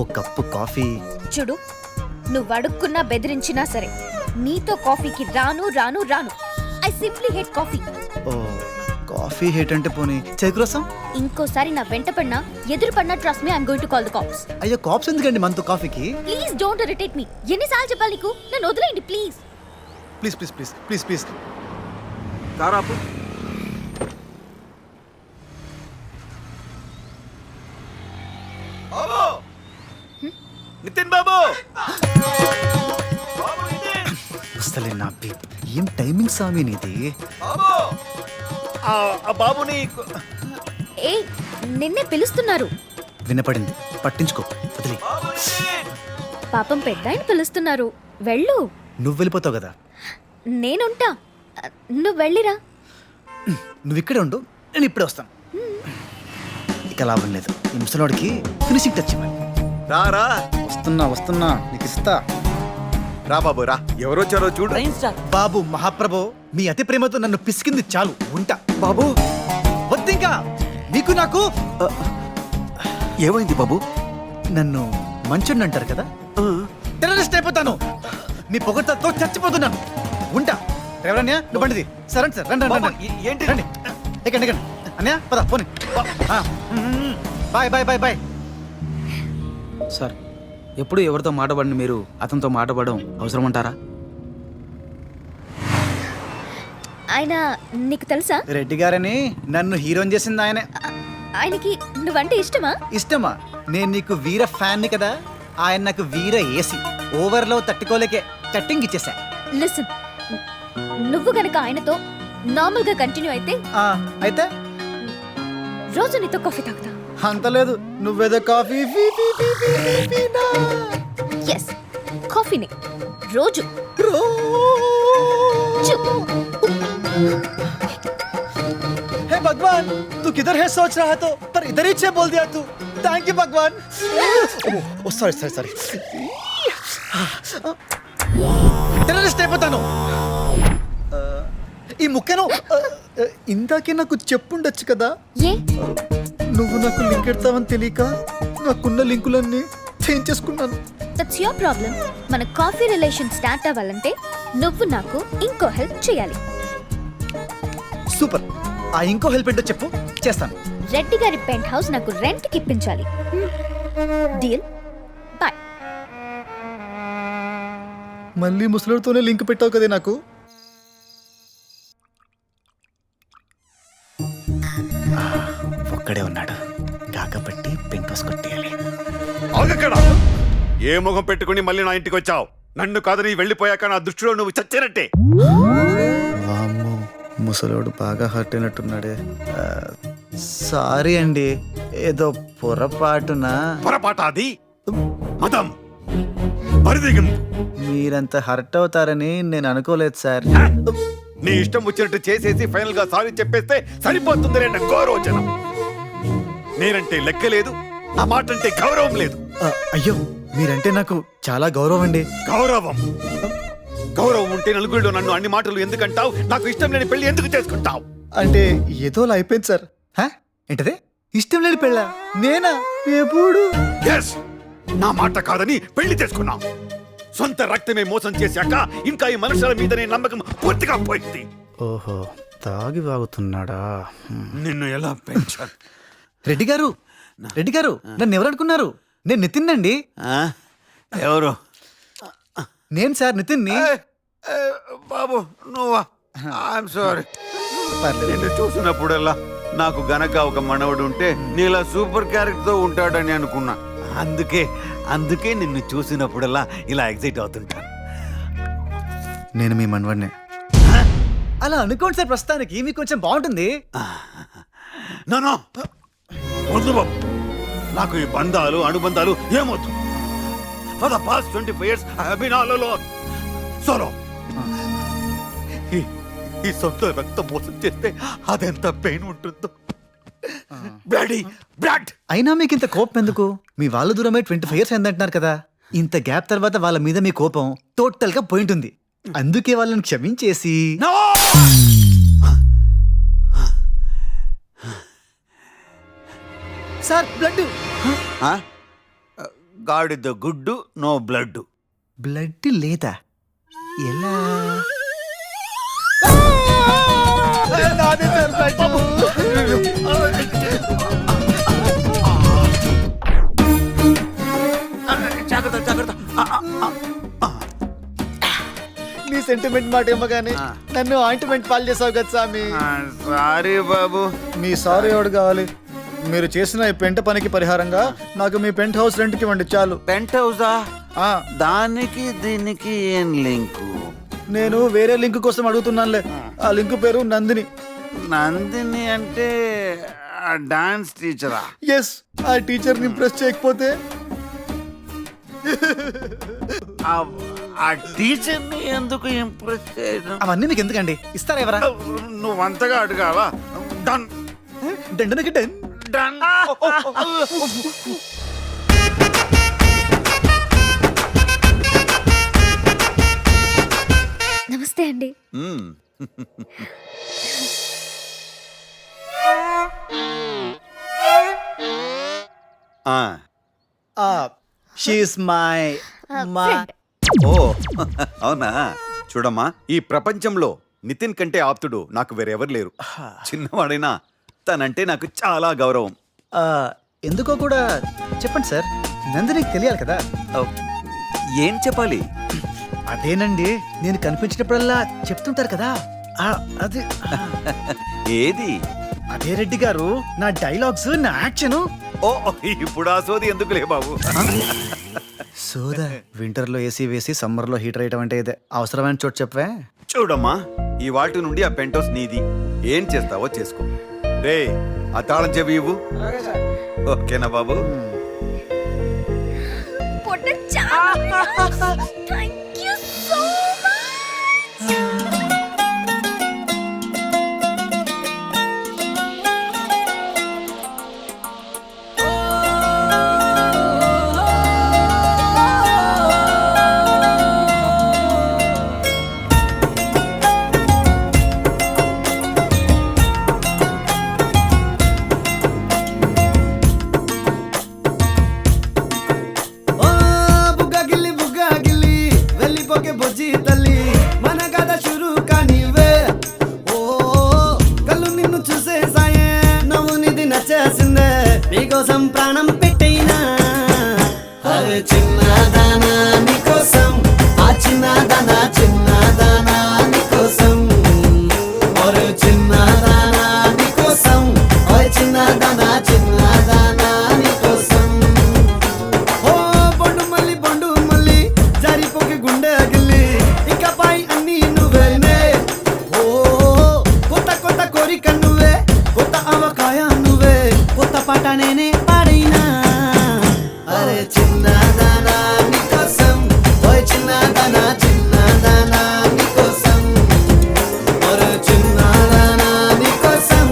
ఓ cup coffee. చూడు, నువ్వు అడుక్కున్నా బెదిరించినా సరే నీతో కాఫీకి రాను రాను రాను. I simply hate coffee. ఓ కాఫీ హేట్ అంటే పోనీ చెరుకు రసం. ఇంకోసారి నా వెంట పడినా ఎదురు పడినా trust me, I'm going to call the cops. అయ్యో కాప్స్ ఎందుకండి మనతో కాఫీకి? Please don't irritate me. ఎన్నిసార్లు చెప్పాలి నీకు? నన్ను వదిలేయండి please. Please please please please please. కారాపు. నితిన్ బాబు, వస్తలే నా బీప్. ఏం టైమింగ్ స్వామి నీది? బాబుని ఏ నిన్నే పిలుస్తున్నారు. వినపడింది, పట్టించుకో, వదిలే. పాపం పెద్దాయన పిలుస్తున్నారు, వెళ్ళు. నువ్వు వెళ్ళిపోతావు కదా. నేనుంటా, నువ్వు వెళ్ళిరా. నువ్వు ఇక్కడే ఉండు, నేను ఇప్పుడే వస్తాను. ఇక లాభం లేదు, ఈ ముసలోడికి ఫినిషింగ్ టచ్ ఇవ్వాలి. రారా. వస్తున్నా వస్తున్నా, నీకు ఇస్తా. రా బాబు రా, ఎవరొచ్చారో చూడు. బాబు మహాప్రభు, మీ అతి ప్రేమతో నన్ను పిసికింది చాలు, ఉంటా. బాబు వద్దింకా, నీకు నాకు. ఏమైంది బాబు? నన్ను మంచుడిని అంటారు కదా, టెర్రరిస్ట్ అయిపోతాను. నీ పొగడ్తలతో చచ్చిపోతున్నాను, ఉంటా. ఎవరన్యా నువ్వు బండిది. సరే సార్, రండి రండి రండి. ఏంటి? రండి, ఎక్కండి ఎక్కండి. అన్నయ్య పద, పోనీ. Bye bye bye bye. Sir, ఎప్పుడు ఎవరితో మాట్లాడండి, మీరు అతనితో మాట్లాడడం అవసరం అంటారా? ఆయన నీకు తెలుసా? రెడ్డి గారని నన్ను హీరోని చేసింది ఆయనే. ఆయనకి నువ్వంటే ఇష్టమా? ఇష్టమా? నేను నీకు వీర ఫ్యాన్ని కదా, ఆయన నాకు వీర ఏసీ. ఓవర్లో తట్టుకోలేకే కట్టింగ్ ఇచ్చేసా. లిసన్, నువ్వు గనక ఆయనతో నార్మల్ గా కంటిన్యూ అయితే అయితే రోజు నీతో కాఫీ తాగుతా. అంత లేదు, నువ్వేదో కాఫీ. ఎస్, కాఫీని రోజు. हे भगवान, तू किधर है सोच रहा तो, पर इधर ही छे बोल दिया तू. थैंक यू भगवान. ओ सॉरी. టెర్రరిస్ట్ అయిపోతాను. ఈ ముక్కను ఇందాకే నాకు చెప్పుండొచ్చు కదా. ఏ నువ్వు నాకు లింక్ ఎడతావని తెలియక నాకున్న లింకులన్నీ చేంజ్ చేసుకున్నాను. That's your problem. మన కాఫీ రిలేషన్ స్టార్ట్ అవ్వాలంటే నువ్వు నాకు ఇంకో హెల్ప్ చేయాలి. సూపర్. ఆ ఇంకో హెల్ప్ ఏంటో చెప్పు, చేస్తాను. రెడ్డి గారి పెంట్ హౌస్ నాకు రెంట్ కి ఇప్పించాలి. డీల్? బాయ్. మళ్ళీ ముసలితోనే లింక్ పెట్టావు కదే నాకు. ఒక్కడే ఉన్నాడు కాకబట్టి పెంట్ హౌస్ కొట్టేయాలి. ఆగక్కడ. ఏ ముఖం పెట్టుకుని మళ్ళీ నా ఇంటికి వచ్చావు? నన్ను కాదని వెళ్ళిపోయాక నా దృష్టిలో నువ్వు చచ్చినట్టే. వామ్మో, ముసలోడు బాగా హర్ట్ అయినట్టున్నాడే. సారీ అండి, ఏదో పొరపాటున. పొరపాట అది? మదం పరిదిగింపు. మీరంత హర్ట్ అవుతారని నేను అనుకోలేదు సార్. నీ ఇష్టం వచ్చినట్టు చేసేసి ఫైనల్ గా సారీ చెప్పేస్తే సరిపోతుంది రేట గౌరవచనం. నేనంటే లెక్క లేదు, ఆ మాట అంటే గౌరవం లేదు. అయ్యో, మీరంటే నాకు చాలా గౌరవం అండి. గౌరవం గౌరవం ఉంటే నలుగురిలో నన్ను అన్ని మాటలు ఎందుకంటావు? నాకు ఇష్టం లేని పెళ్లి ఎందుకు చేసుకుంటావు? అంటే ఏదోలా అయిపోయింది సార్. ఏంటదే ఇష్టం లేని పెళ్ళా? నేనా? ఎప్పుడు? ఎస్, నా మాట కాదని పెళ్లి చేసుకున్నాం. సొంత రక్తమే మోసం చేశాక ఇంకా ఈ మనుషుల మీదనే నమ్మకం పూర్తిగా పోయింది. ఓహో, తాగి వాగుతున్నాడా? నిన్ను ఎలా పెంచాను? రెడ్డి గారు, రెడ్డి గారు, నన్ను ఎవరనుకున్నారు? నేను నితిన్ అండి. ఎవరు? నేను సార్ నితిన్ని. బాబు నువ్వా? I'm sorry. నిన్ను చూసినప్పుడల్లా నాకు గనక ఒక మనవడు ఉంటే నీలా సూపర్ క్యారెక్టర్ తో ఉంటాడని అనుకున్నా. అందుకే నిన్ను చూసినప్పుడల్లా ఇలా ఎగ్జైట్ అవుతుంటాను. నేను మీ మనవడినే. అలా అనుకోండి సార్, ప్రస్తుతానికి మీకు కొంచెం బాగుంటుంది. నో వద్దు బాబు, నాకు ఈ బంధాలు అనుబంధాలు ఏమొద్దు. For the past 25 years I have been all alone. Solo. ఈ సొంత రక్తం మోసం చేస్తే అదెంత పెయిన్ ఉంటుందో. బ్లడ్. అయినా మీకు ఇంత కోపం ఎందుకు? మీ వాళ్ళ దూరమై 25 years అయిందంటున్నారు కదా. ఇంత గ్యాప్ తర్వాత వాళ్ళ మీద మీ కోపం టోటల్ గా పోయింటుంది. అందుకే వాళ్ళని క్షమించేసి. Sir, blood. గాడిద గుడ్డు నో బ్లడ్. బ్లడ్ లేదా? ఎలా? జాగ్రత్త జాగ్రత్త. నీ సెంటిమెంట్ మాట ఏమో గానీ నన్ను ఆయింట్మెంట్ పాలు చేసావు కదా స్వామి. సారీ బాబు. మీ సారీ ఎవడు కావాలి? మీరు చేసిన ఈ పెంట పనికి పరిహారంగా నాకు మీ పెంట్ హౌస్ రెంట్కి ఇవ్వండి చాలు. పెంట్ హౌసా? ఆ, దానికి దీనికి ఏం లింకు? నేను వేరే లింక్ కోసం అడుగుతున్నానులే. ఆ లింక్ పేరు నందిని. నందిని అంటే డాన్స్ టీచరా? ఎస్. ఆ టీచర్ని ఇంప్రెస్ చేయకపోతే ఆ టీచర్ని ఎందుకు ఇంప్రెస్ చేయడం? అవన్నీ మీకు ఎందుకండి? ఇస్తారా ఎవరా? నువ్వు అంతగా అడగావా? డన్ దండనకి డన్. డన్. నమస్తే అండి. She is my Friend. ఓ అవునా? చూడమ్మా, ఈ ప్రపంచంలో నితిన్ కంటే ఆప్తుడు నాకు వేరెవరు లేరు. చిన్నవాడైనా తనంటే నాకు చాలా గౌరవం. ఎందుకో కూడా చెప్పండి సార్. నందినికి తెలియాలి కదా. ఓ, ఏం చెప్పాలి? అదేనండి, నేను కనిపించినప్పుడల్లా చెప్తుంటారు కదా. అదే ఏది? అదే రెడ్డి గారు, నా డైలాగ్స్, నా యాక్షన్. ఓ, ఇప్పుడు ఆ సోది ఎందుకులే బాబు. సోదా వింటర్ లో ఏసీ వేసి సమ్మర్ లో హీటర్ వేయటం అంటే ఇదే. అవసరమైన చోటు చెప్పవే. చూడమ్మా, ఈ వాటి నుండి ఆ పెంట్ హౌస్ నీది. ఏం చేస్తావో చేసుకో. రే, ఆ తాళం చెవి ఇవ్వు. ఓకేనా బాబు? పొట్ట చాలా థ్యాంక్ యూ సో మచ్. నీకోసం ప్రాణం పెట్టైనా అరే చిన్నదానా నీకోసం, ఆ చిన్నదానా చిన్నదానా నీకోసం, ఒరే చిన్నదానా నీకోసం, ఓ చిన్నదానా చిన్నదానా నీకోసం. ఓ బొండు మళ్ళీ జారిపోకి గుండె గిల్లి, ఇకపై అన్ని నువ్వేనే. ఓ కొత్త కోరిక నువ్వే, కొత్త అవకాయ నువ్వే, కొత్త పాట నేనే పాడినా. అరే చిన్నదానా నీకోసం, ఓయ్ చిన్నదానా చిన్నదానా నీకోసం, ఒరే చిన్నదానా నీకోసం,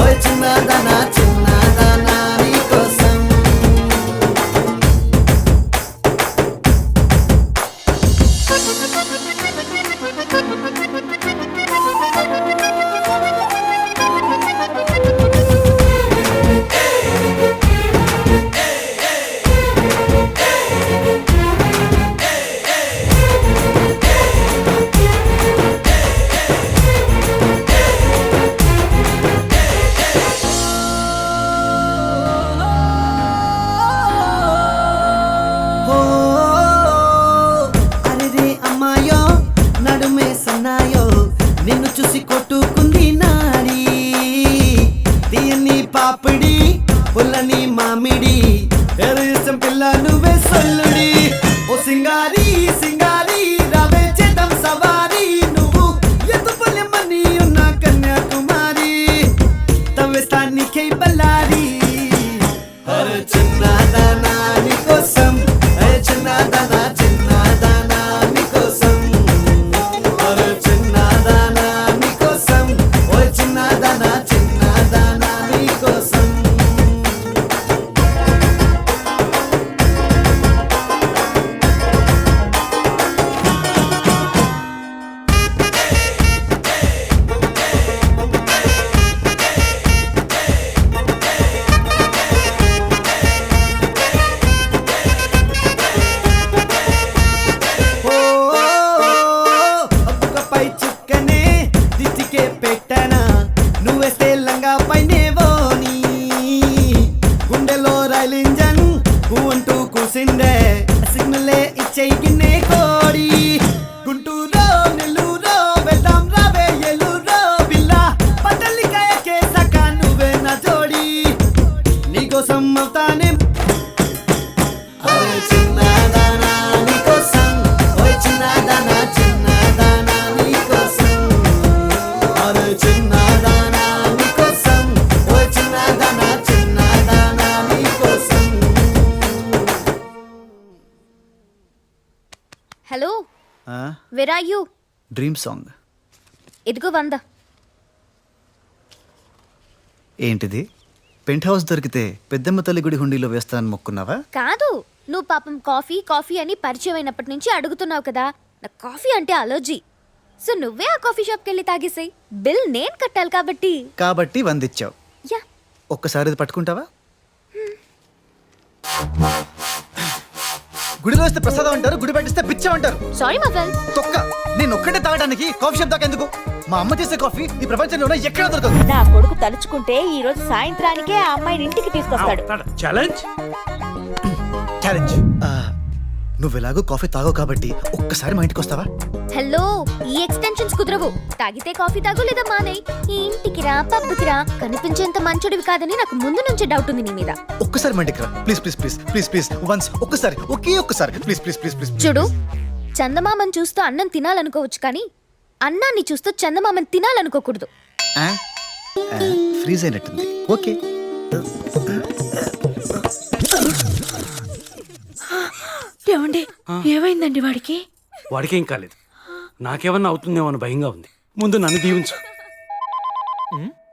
ఓయ్ చిన్నదానా చిన్నదానా నీకోసం. అరే అమ్మాయో నడుమే సన్నాయో, నిన్ను చూసి కొట్టుకుంది నాడి. తీయని పాపిడి పుల్లని మామిడి, ఎరుసం పిల్ల నువ్వే సొల్లుడి. ఓ సింగారి సింగారి రావే చేద్దాం సవారి, నువ్వు ఎదుపులెమ్మని ఉన్న కన్యాకుమారి, తవ్వేస్తానికై బల్లారి. అరే చిన్నదానా నీకోసం, అరే చిన్నదానా చిన్నదానా నీకోసం, అరే చిన్నదానా నీకోసం, ఓ where are you? Dream song. ఇదిగో 100. ఏంటిది? పెంట్ హౌస్ దొరికితే పెద్దమ్మ తల్లి గుడి హుండీలో వేస్తానని మొక్కున్నావా? కాదు, నువ్వు పాపం కాఫీ కాఫీ అని పరిచయం అయినప్పటి నుంచి అడుగుతున్నావు కదా. నాకు కాఫీ అంటే అలర్జీ. సో నువ్వే ఆ కాఫీ షాప్కి వెళ్ళి తాగేసాయి. బిల్ నేను కట్టాలి కాబట్టి. కాబట్టి 100 ఇచ్చావు. యా. ఒక్కసారి ఇది పట్టుకుంటావా? గుడిలో వస్తే ప్రసాదం అంటారు, గుడి పెట్టిస్తే బిచ్చం అంటారు. సారీ మఫల్. తొక్క. నేను ఒక్కటే తాగడానికి కాఫీ షాప్ దాకా ఎందుకు? మా అమ్మ చేసే కాఫీ ఈ ప్రపంచంలోనే ఎక్కడా దొరకదు. నా కొడుకు తలుచుకుంటే ఈ రోజు సాయంత్రానికే ఆ అమ్మాయిని ఇంటికి తీసుకొస్తాడు. ఛాలెంజ్. ఛాలెంజ్. నువ్వు ఎలాగో కాఫీ తాగవు కాబట్టి ఒక్కసారి మా ఇంటికి వస్తావా? హలో, ఈ ఎక్స్టెన్షన్స్ కుదరవు. తాగితే కాఫీ తాగు లేదా మానే. ఈ ఇంటికి రా, పబ్కి రా. కనిపించేంత మంచోడివి కాదని నాకు ముందు నుంచి డౌట్ ఉంది నీ మీద. ఒక్కసారి మా ఇంటికి రా please please please please please once. ఒక్కసారి, ఒకే ఒక్కసారి ప్లీజ్ ప్లీజ్ ప్లీజ్ ప్లీజ్. చూడు, చందమామని చూస్తూ అన్నం తినాలనుకోవచ్చు కానీ అన్నాన్ని చూస్తూ చందమామని తినాలనుకోకూడదు. ఫ్రీజ్ అయినట్టుంది. ఓకే. ఏమండి, ఏమైందండి వాడికి? వాడికేం కాలేదు, నాకేమన్నా అవుతుందేమో అని భయంగా ఉంది. ముందు నన్ను దీవించు.